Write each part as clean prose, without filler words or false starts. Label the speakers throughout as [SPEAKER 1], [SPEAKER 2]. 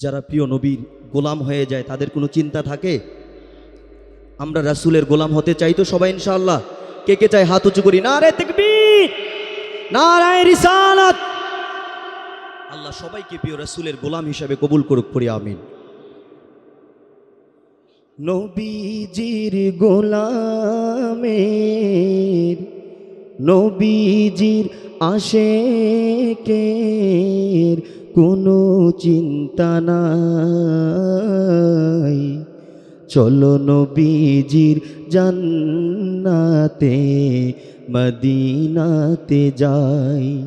[SPEAKER 1] যারা প্রিয় নবীর গোলাম হয়ে যায় তাদের কোনো চিন্তা থাকে? আমরা রাসূলের গোলাম হতে চাই তো সবাই ইনশাআল্লাহ? কে কে চাই হাত উঁচু করি। নারে তাকবীর, নারায়ে রিসালাত। আল্লাহ সবাইকে প্রিয় রাসূলের গোলাম হিসেবে কবুল করুক, পড়ি আমিন। নবীজির গোলামের, নবীজির আশেকের কোনো চিন্তা নাই। চলো নবীজির জান্নাতে মদিনাতে যাই।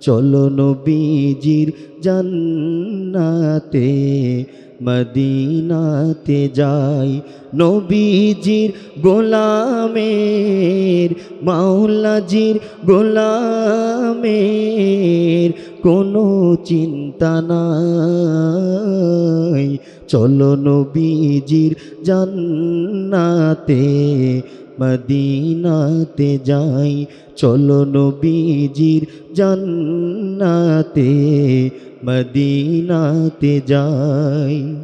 [SPEAKER 1] চলো নবীজির জান্নাতে মদিনাতে যাই। নবীজির গোলামের, মাওলাজির গোলামের কোনো চিন্তা নাই। চলো নবীজির জান্নাতে মদিনাতে যাই। চলো নবীজির জান্নাতে মদিনাতে যাই।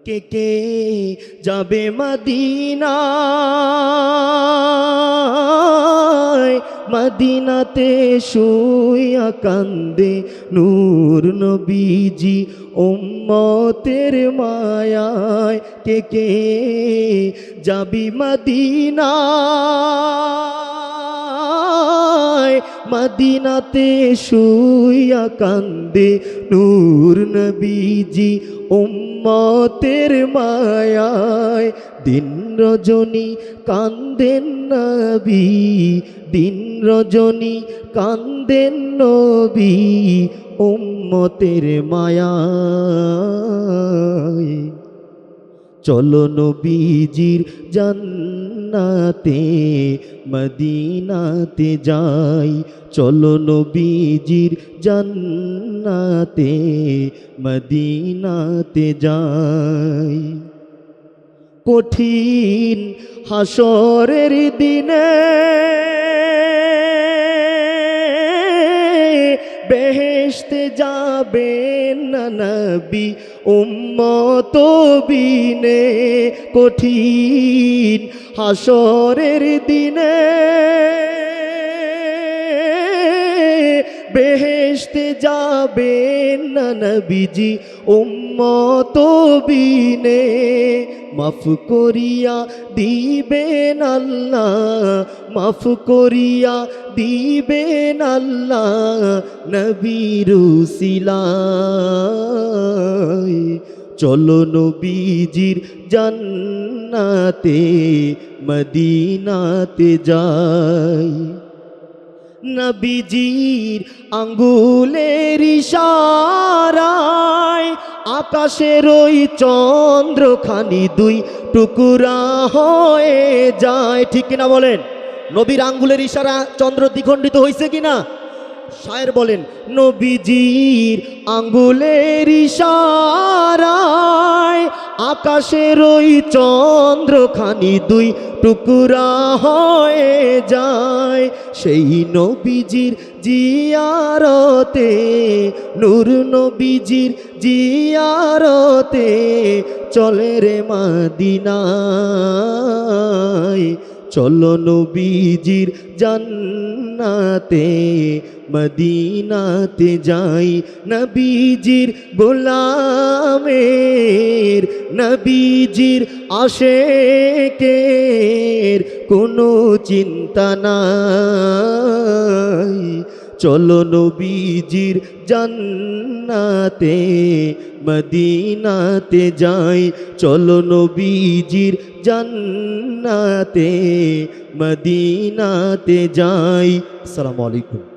[SPEAKER 1] কে কে যাবে মদিনায়? মদিনাতে শুইয়া কান্দে নূর নবীজি উম্মতের মায়ায়। কে কে যাবি মদিনায়? মদিনাতে শুইয়া কান্দে নূর নবীজি উম্মতের মায়ায়। দিন রজনী কান্দেন নবী, দিন রজনী কান্দেন নবী উম্মতের মায়ায়। চলো নবীজির জান্নাতে মদিনাতে যাই। চলো নবীজির জান্নাতে মদিনাতে যাই। কঠিন হাসরের দিনে বেহেশতে যাবেন না নবী উম্মত বিনে। কঠিন হাসরের দিনে বেহেশতে যাবেন না নবীজি উম্মত বিনে। মাফ করিয়া দিবেন আল্লাহ, মাফ করিয়া দিবেন আল্লাহ নবীর উসিলায়। চলো নবীজির জান্নাতে মদিনাতে যাই। নবীজির আঙ্গুলের ইশারায় আকাশের ওই চন্দ্রখানি দুই টুকরা হয়ে যায়। ঠিক কিনা বলেন? নবীর আঙ্গুলের ইশারা চন্দ্র দ্বিখণ্ডিত হয়েছে কিনা? শায়ের বলেন, নবীজির আঙ্গুলের ইশারায় আকাশের ওই চন্দ্রখানি দুই টুকরা হয়ে যায়। সেই নবীজির জিয়ারতে, নূর নবীজির জিয়ারতে চলে রে মদিনায়। চলো নবীজির জান্নাতে মদিনাতে যাই। নবীজির গোলামের, নবীজির আশেকের কোনো চিন্তা নাই। চলো নবীজির জান্নাতে মদিনাতে যাই। চলো নবীজির জান্নাতে মদিনাতে যাই। আসসালামু আলাইকুম।